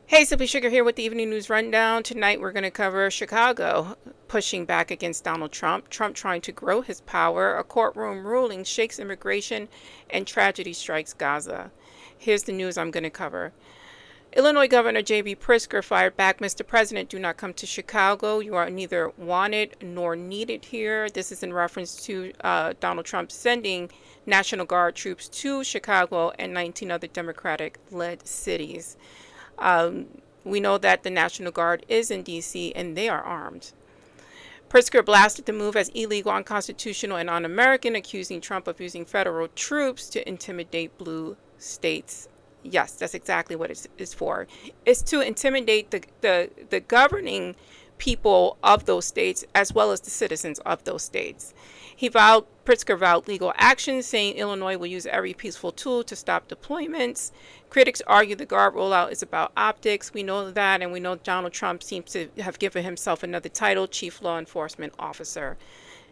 Hey, Simply Sugar here with the Evening News Rundown. Tonight we're going to cover Chicago pushing back against Donald Trump, Trump trying to grow his power, a courtroom ruling shakes immigration, and tragedy strikes Gaza. Here's the news I'm going to cover. Illinois Governor J.B. Pritzker fired back. Mr. President, do not come to Chicago. You are neither wanted nor needed here. This is in reference to Donald Trump sending National Guard troops to Chicago and 19 other Democratic-led cities. We know that the National Guard is in D.C. and they are armed. Pritzker blasted the move as illegal, unconstitutional, and un-American, accusing Trump of using federal troops to intimidate blue states. Yes, that's exactly what it is for. It's to intimidate the governing people of those states as well as the citizens of those states. Pritzker vowed legal action, saying Illinois will use every peaceful tool to stop deployments. Critics argue the guard rollout is about optics. We know that, and we know Donald Trump seems to have given himself another title, Chief Law Enforcement Officer.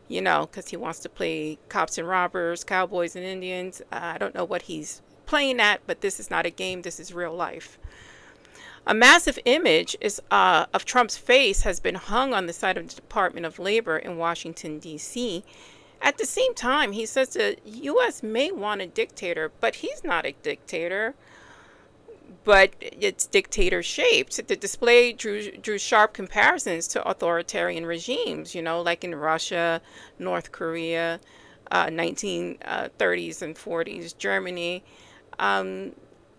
You know, because he wants to play cops and robbers, cowboys and Indians. I don't know what he's playing at, but this is not a game. This is real life. A massive image of Trump's face has been hung on the side of the Department of Labor in Washington, D.C. At the same time, he says the U.S. may want a dictator, but he's not a dictator. But it's dictator-shaped. The display drew sharp comparisons to authoritarian regimes, you know, like in Russia, North Korea, 1930s and 40s, Germany.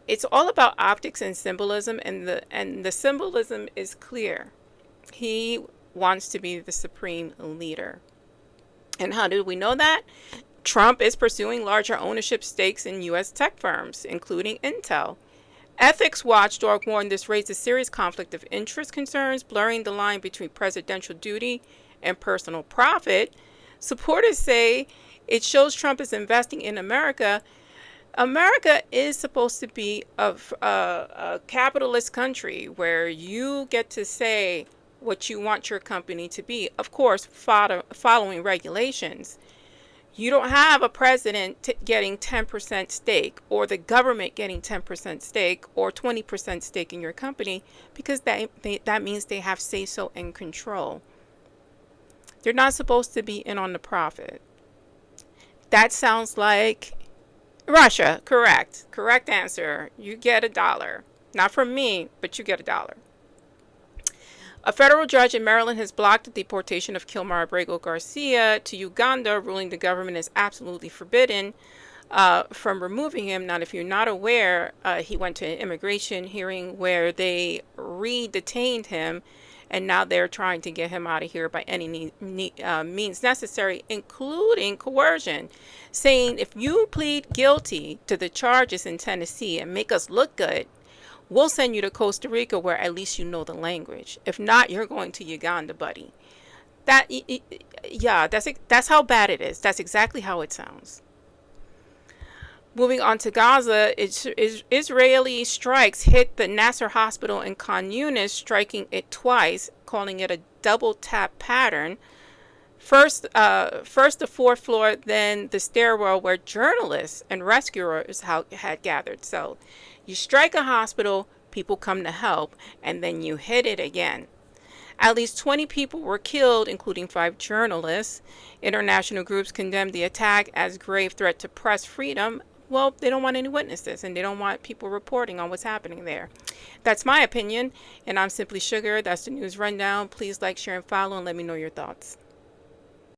It's all about optics and symbolism, and the symbolism is clear. He wants to be the supreme leader. And how do we know that? Trump is pursuing larger ownership stakes in U.S. tech firms, including Intel. Ethics watchdog warned this raised a serious conflict of interest concerns, blurring the line between presidential duty and personal profit. Supporters say it shows Trump is investing in America. America is supposed to be a capitalist country where you get to say what you want your company to be, of course, following regulations. You don't have a president getting 10% stake, or the government getting 10% stake, or 20% stake in your company, because that means they have say-so and control. They're not supposed to be in on the profit. That sounds like Russia. Correct answer. You get $1. Not from me, but you get $1. A federal judge in Maryland has blocked the deportation of Kilmar Abrego Garcia to Uganda, ruling the government is absolutely forbidden from removing him. Now, if you're not aware, he went to an immigration hearing where they re-detained him, and now they're trying to get him out of here by any means necessary, including coercion, saying if you plead guilty to the charges in Tennessee and make us look good, we'll send you to Costa Rica where at least you know the language. If not, you're going to Uganda, buddy. That's how bad it is. That's exactly how it sounds. Moving on to Gaza, Israeli strikes hit the Nasser hospital in Khan Yunis, striking it twice, calling it a double tap pattern. First the fourth floor, then the stairwell where journalists and rescuers had gathered. So you strike a hospital, people come to help, and then you hit it again. At least 20 people were killed, including 5 journalists. International groups condemned the attack as grave threat to press freedom. Well, they don't want any witnesses, and they don't want people reporting on what's happening there. That's my opinion, and I'm Simply Sugar. That's the news rundown. Please like, share, and follow, and let me know your thoughts.